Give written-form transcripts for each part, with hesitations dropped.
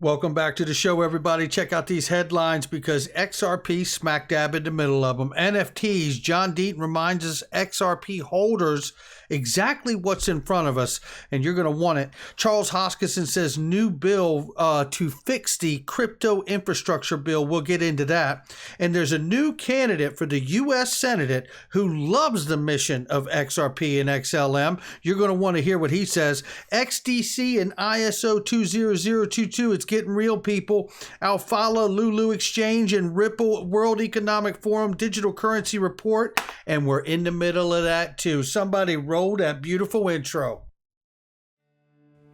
Welcome back to the show, everybody. Check out these headlines because XRP smack dab in the middle of them. NFTs, John Deaton reminds us XRP holders exactly what's in front of us, and you're going to want it. Charles Hoskinson says new bill to fix the crypto infrastructure bill. We'll get into that. And there's a new candidate for the U.S. Senate who loves the mission of XRP and XLM. You're going to want to hear what he says. XDC and ISO20022. It's getting real, people. Alphala, Lulu Exchange, and Ripple World Economic Forum digital currency report. And we're in the middle of that, too. Somebody roll that beautiful intro.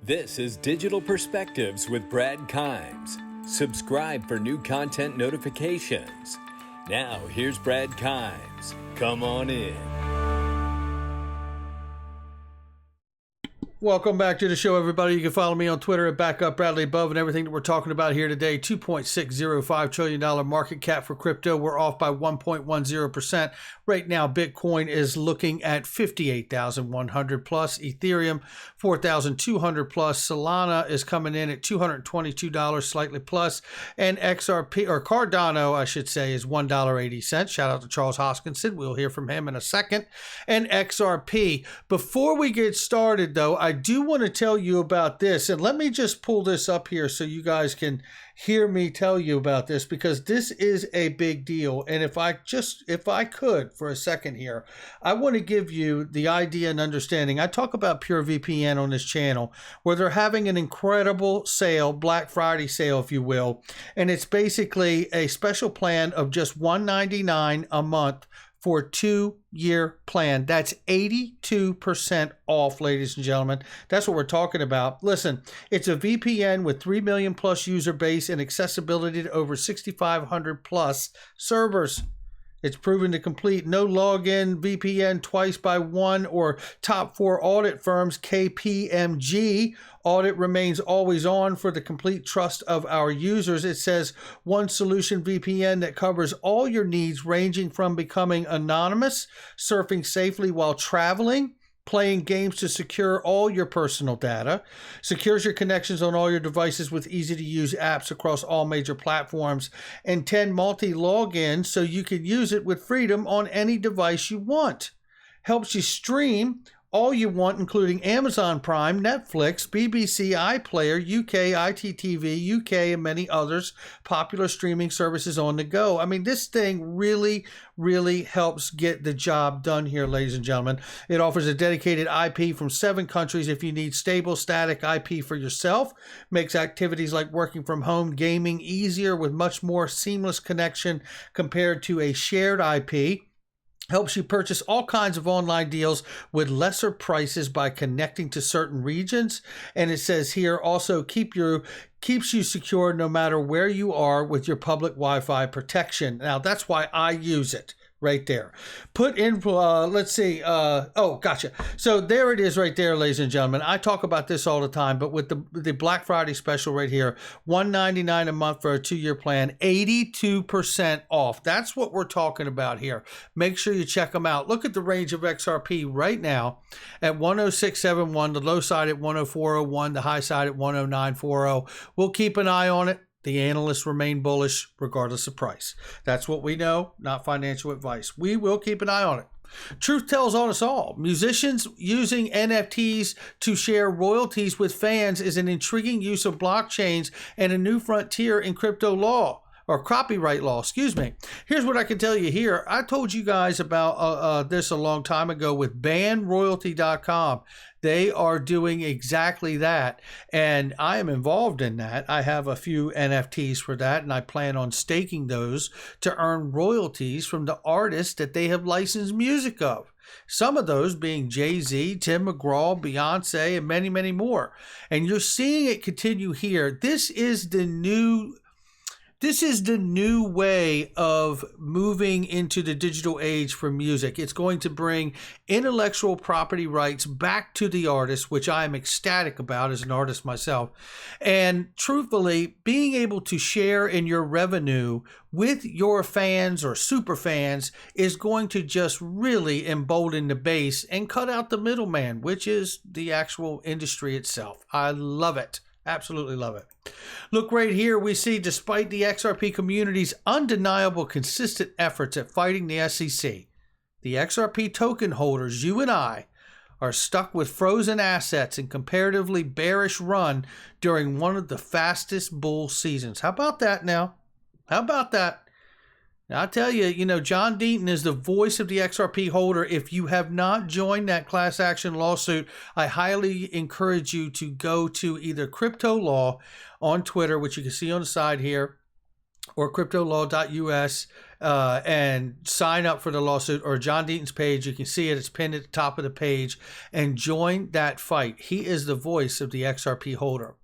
This is Digital Perspectives with Brad Kimes. Subscribe for new content notifications. Now, here's Brad Kimes. Come on in. Welcome back to the show, everybody. You can follow me on Twitter at BackupBradleyAbove, and everything that we're talking about here today. $2.605 trillion market cap for crypto. We're off by 1.10%. Right now, Bitcoin is looking at 58,100 plus. Ethereum, 4,200 plus. Solana is coming in at $222, slightly plus. And XRP, or Cardano, I should say, is $1.80. Shout out to Charles Hoskinson. We'll hear from him in a second. And XRP. Before we get started, though, I do want to tell you about this, and let me just pull this up here so you guys can hear me tell you about this, because this is a big deal. And if I could for a second here, I want to give you the idea and understanding. I talk about Pure VPN on this channel, where they're having an incredible sale, Black Friday sale, if you will, and it's basically a special plan of just $199 a month for a 2-year plan. That's 82% off, ladies and gentlemen. That's what we're talking about. Listen, it's a VPN with 3 million plus user base and accessibility to over 6,500 plus servers. It's proven to complete no login VPN twice by one or top 4 audit firms, KPMG. Audit remains always on for the complete trust of our users. It says one solution VPN that covers all your needs, ranging from becoming anonymous, surfing safely while traveling, playing games to secure all your personal data, secures your connections on all your devices with easy-to-use apps across all major platforms, and 10 multi-logins so you can use it with freedom on any device you want. Helps you stream all you want, including Amazon Prime, Netflix, BBC iPlayer, UK, ITTV, UK, and many others popular streaming services on the go. I mean, this thing really helps get the job done here, ladies and gentlemen. It offers a dedicated IP from 7 countries if you need stable, static IP for yourself. Makes activities like working from home, gaming easier with much more seamless connection compared to a shared IP. Helps you purchase all kinds of online deals with lesser prices by connecting to certain regions. And it says here also keeps you secure no matter where you are with your public Wi-Fi protection. Now, that's why I use it. Right there. Put in, let's see. Oh, gotcha. So there it is right there, ladies and gentlemen. I talk about this all the time, but with the Black Friday special right here, $199 a month for a 2-year plan, 82% off. That's what we're talking about here. Make sure you check them out. Look at the range of XRP right now at 106.71, the low side at 104.01, the high side at 109.40. We'll keep an eye on it. The analysts remain bullish regardless of price. That's what we know, not financial advice. We will keep an eye on it. Truth tells on us all. Musicians using NFTs to share royalties with fans is an intriguing use of blockchains and a new frontier in crypto law. Or copyright law, excuse me. Here's what I can tell you here. I told you guys about this a long time ago with banroyalty.com. They are doing exactly that, and I am involved in that. I have a few NFTs for that, and I plan on staking those to earn royalties from the artists that they have licensed music of. Some of those being Jay-Z, Tim McGraw, Beyonce, and many, many more. And you're seeing it continue here. This is the new way of moving into the digital age for music. It's going to bring intellectual property rights back to the artist, which I am ecstatic about as an artist myself. And truthfully, being able to share in your revenue with your fans or super fans is going to just really embolden the base and cut out the middleman, which is the actual industry itself. I love it. Absolutely love it. Look right here, we see despite the XRP community's undeniable consistent efforts at fighting the SEC, the XRP token holders, you and I, are stuck with frozen assets and comparatively bearish run during one of the fastest bull seasons. How about that now? How about that? Now, I tell you, John Deaton is the voice of the XRP holder. If you have not joined that class action lawsuit, I highly encourage you to go to either Crypto Law on Twitter, which you can see on the side here, or cryptolaw.us, and sign up for the lawsuit, or John Deaton's page. You can see it. It's pinned at the top of the page, and join that fight. He is the voice of the XRP holder.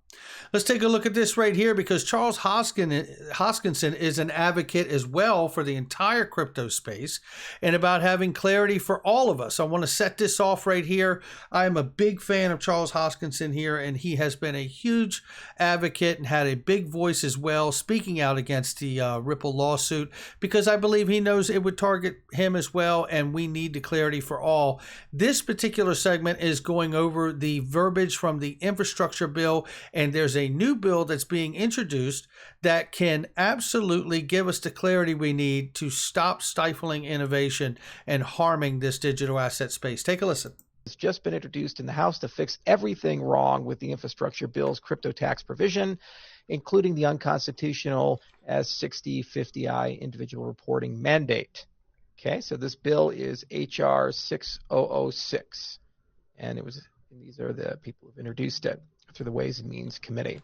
Let's take a look at this right here, because Charles Hoskinson is an advocate as well for the entire crypto space and about having clarity for all of us. I want to set this off right here. I am a big fan of Charles Hoskinson here, and he has been a huge advocate and had a big voice as well, speaking out against the Ripple lawsuit, because I believe he knows it would target him as well, and we need the clarity for all. This particular segment is going over the verbiage from the infrastructure bill, and there's a new bill that's being introduced that can absolutely give us the clarity we need to stop stifling innovation and harming this digital asset space. Take a listen. It's just been introduced in the House to fix everything wrong with the infrastructure bill's crypto tax provision, including the unconstitutional S6050I individual reporting mandate. Okay, so this bill is HR 6006, and these are the people who've introduced it through the Ways and Means Committee.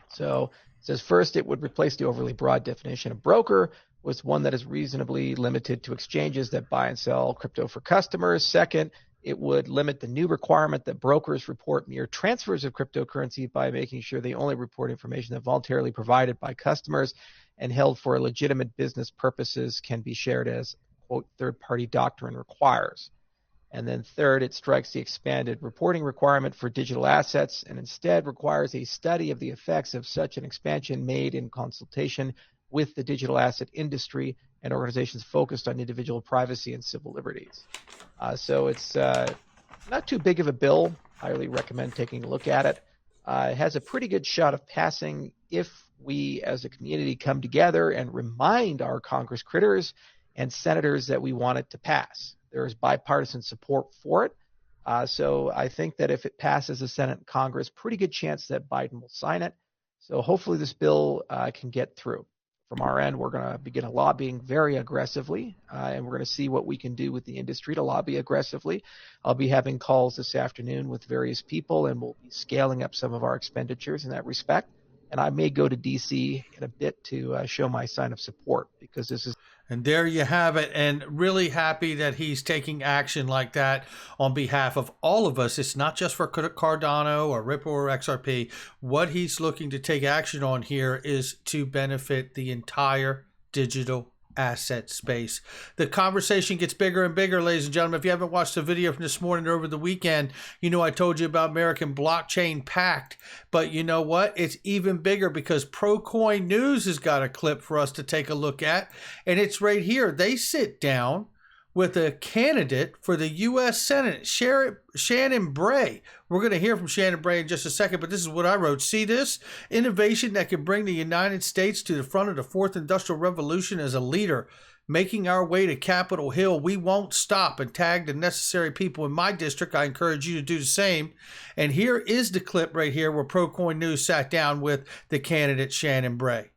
So it says, first, it would replace the overly broad definition of broker with one that is reasonably limited to exchanges that buy and sell crypto for customers. Second, it would limit the new requirement that brokers report mere transfers of cryptocurrency by making sure they only report information that voluntarily provided by customers and held for legitimate business purposes can be shared as, quote, third-party doctrine requires. And then third, it strikes the expanded reporting requirement for digital assets and instead requires a study of the effects of such an expansion made in consultation with the digital asset industry and organizations focused on individual privacy and civil liberties. So it's not too big of a bill. Highly recommend taking a look at it. It has a pretty good shot of passing if we as a community come together and remind our Congress critters and senators that we want it to pass. There is bipartisan support for it. So I think that if it passes the Senate and Congress, pretty good chance that Biden will sign it. So hopefully this bill can get through. From our end, we're going to begin lobbying very aggressively, and we're going to see what we can do with the industry to lobby aggressively. I'll be having calls this afternoon with various people, and we'll be scaling up some of our expenditures in that respect. And I may go to D.C. in a bit to show my sign of support, because this is. And there you have it. And really happy that he's taking action like that on behalf of all of us. It's not just for Cardano or Ripple or XRP. What he's looking to take action on here is to benefit the entire digital asset space. The conversation gets bigger and bigger, ladies and gentlemen. If you haven't watched the video from this morning or over the weekend, I told you about American blockchain Pact, but you know what? It's even bigger because ProCoin News has got a clip for us to take a look at, and it's right here. They sit down with a candidate for the U.S. Senate, Shannon Bray. We're going to hear from Shannon Bray in just a second, but this is what I wrote. See this? Innovation that can bring the United States to the front of the fourth industrial revolution as a leader, making our way to Capitol Hill. We won't stop, and tag the necessary people in my district. I encourage you to do the same. And here is the clip right here where ProCoin News sat down with the candidate, Shannon Bray.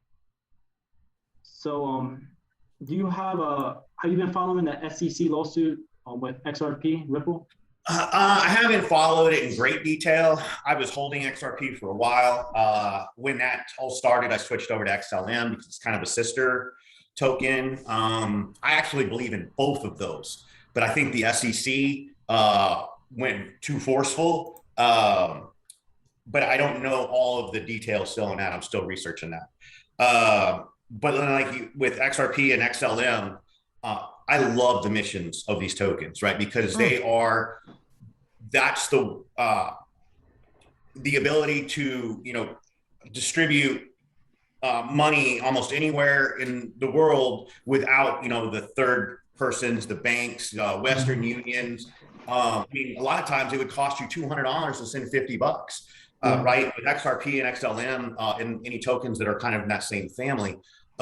So, have you been following the SEC lawsuit with XRP, Ripple? I haven't followed it in great detail. I was holding XRP for a while. When that all started, I switched over to XLM because it's kind of a sister token. I actually believe in both of those, but I think the SEC went too forceful. But I don't know all of the details still on that. I'm still researching that. But like with XRP and XLM, I love the missions of these tokens, right? Because that's the ability to, distribute money almost anywhere in the world without, the third persons, the banks, Western unions. A lot of times it would cost you $200 to send $50. right? With XRP and XLM and any tokens that are kind of in that same family,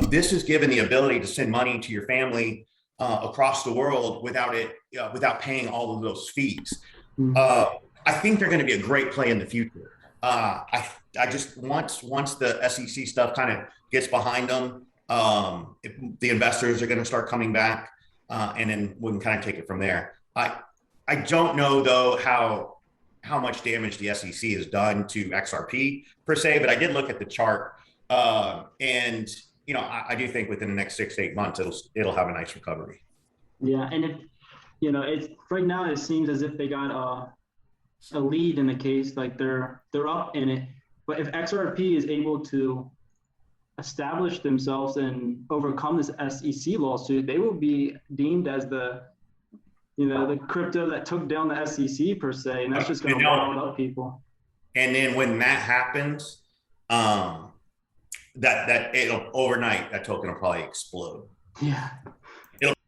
this is given the ability to send money to your family across the world without paying all of those fees. I think they're going to be a great play in the future. I just once the SEC stuff kind of gets behind them, the investors are going to start coming back, and then we can kind of take it from there. I don't know though how much damage the SEC has done to XRP per se, but I did look at the chart, and I do think within the next 6 to 8 months it'll have a nice recovery. Yeah, and it's right now it seems as if they got a lead in the case, like they're up in it. But if XRP is able to establish themselves and overcome this SEC lawsuit, they will be deemed as the crypto that took down the SEC per se, and that's just going to wild up people. And then when that happens, that it'll overnight, that token will probably explode. Yeah.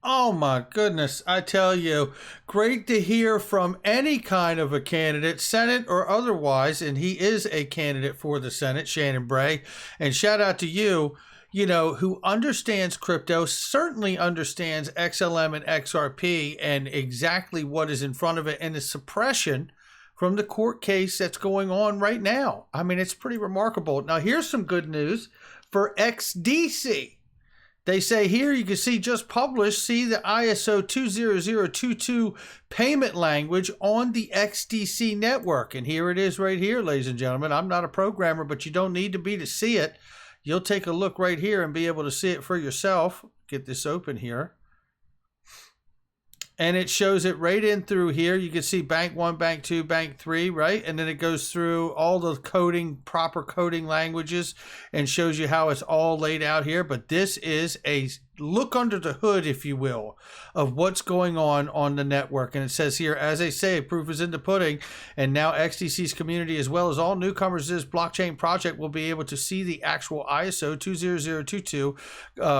Oh my goodness, I tell you, great to hear from any kind of a candidate, Senate or otherwise, and he is a candidate for the Senate, Shannon Bray. And shout out to you, who understands crypto, certainly understands XLM and XRP and exactly what is in front of it and the suppression from the court case that's going on right now. I mean, it's pretty remarkable. Now, here's some good news for XDC. They say here, you can see just published, see the ISO20022 payment language on the XDC network. And here it is right here, ladies and gentlemen. I'm not a programmer, but you don't need to be to see it. You'll take a look right here and be able to see it for yourself. Get this open here. And it shows it right in through here. You can see bank 1, bank 2, bank 3, right? And then it goes through all the proper coding languages and shows you how it's all laid out here. But this is a look under the hood, if you will, of what's going on the network. And it says here, as they say, proof is in the pudding. And now XDC's community, as well as all newcomers to this blockchain project, will be able to see the actual ISO 20022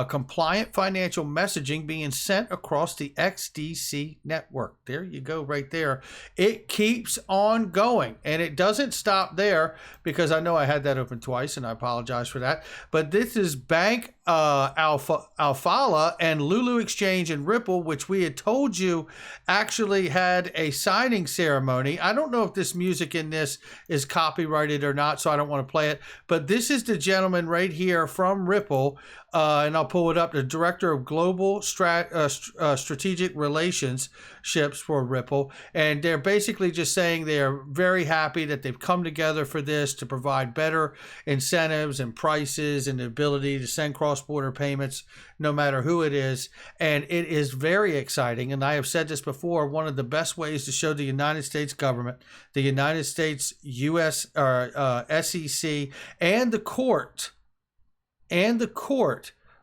compliant financial messaging being sent across the XDC network. There you go, right there. It keeps on going, and it doesn't stop there, because I know I had that open twice, and I apologize for that. But this is Bank Alphala and Lulu Exchange and Ripple, which we had told you actually had a signing ceremony. I don't know if this music in this is copyrighted or not, so I don't want to play it. But this is the gentleman right here from Ripple, and I'll pull it up, the Director of Global Strategic Relationships for Ripple. And they're basically just saying they're very happy that they've come together for this to provide better incentives and prices and the ability to send cross-border payments no matter who it is. And it is very exciting. And I have said this before, one of the best ways to show the United States government, the United States US SEC, and the court,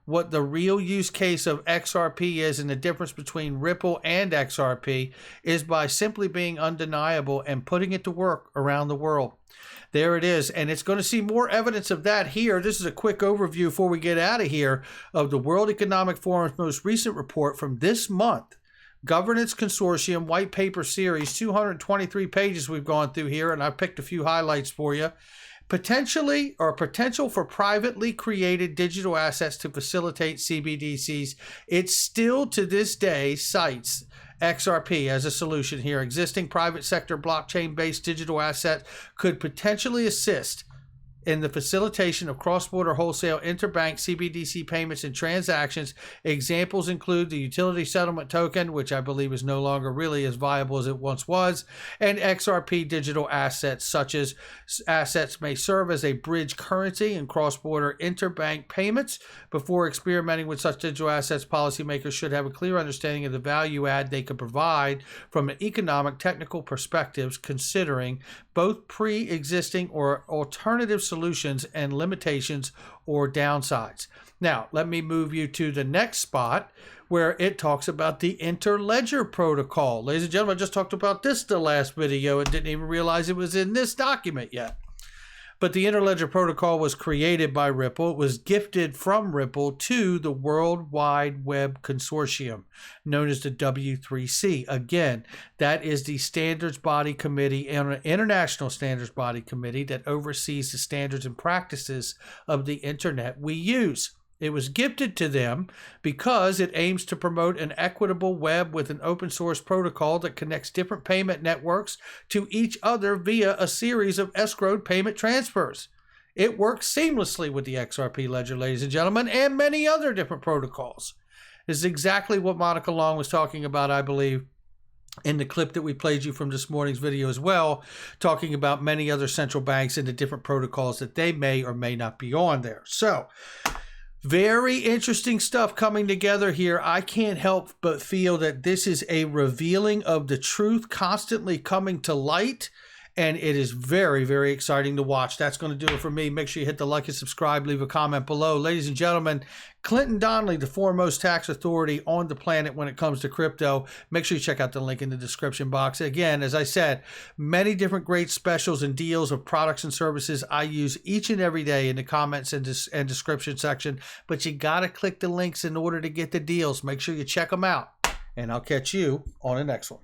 what the real use case of XRP is and the difference between Ripple and XRP is by simply being undeniable and putting it to work around the world. There it is. And it's going to see more evidence of that here. This is a quick overview before we get out of here of the World Economic Forum's most recent report from this month. Governance Consortium White Paper Series, 223 pages we've gone through here, and I picked a few highlights for you. Potential for privately created digital assets to facilitate CBDCs. It still to this day cites XRP as a solution here. Existing private sector blockchain-based digital assets could potentially assist in the facilitation of cross-border wholesale interbank CBDC payments and transactions. Examples include the utility settlement token, which I believe is no longer really as viable as it once was, and XRP digital assets, such as assets may serve as a bridge currency in cross-border interbank payments. Before experimenting with such digital assets, policymakers should have a clear understanding of the value add they could provide from an economic, technical perspectives, considering both pre-existing or alternative solutions and limitations or downsides. Now, let me move you to the next spot where it talks about the interledger protocol. Ladies and gentlemen, I just talked about this the last video and didn't even realize it was in this document yet. But the Interledger Protocol was created by Ripple. It was gifted from Ripple to the World Wide Web Consortium, known as the W3C. Again, that is the standards body committee, an international standards body committee that oversees the standards and practices of the internet we use. It was gifted to them because it aims to promote an equitable web with an open source protocol that connects different payment networks to each other via a series of escrowed payment transfers. It works seamlessly with the XRP ledger, ladies and gentlemen, and many other different protocols. This is exactly what Monica Long was talking about, I believe, in the clip that we played you from this morning's video as well, talking about many other central banks and the different protocols that they may or may not be on there. So, very interesting stuff coming together here. I can't help but feel that this is a revealing of the truth constantly coming to light, and it is very, very exciting to watch. That's going to do it for me. Make sure you hit the like and subscribe, leave a comment below. Ladies and gentlemen, Clinton Donnelly, the foremost tax authority on the planet when it comes to crypto. Make sure you check out the link in the description box. Again, as I said, many different great specials and deals of products and services I use each and every day in the comments and description section. But you got to click the links in order to get the deals. Make sure you check them out. And I'll catch you on the next one.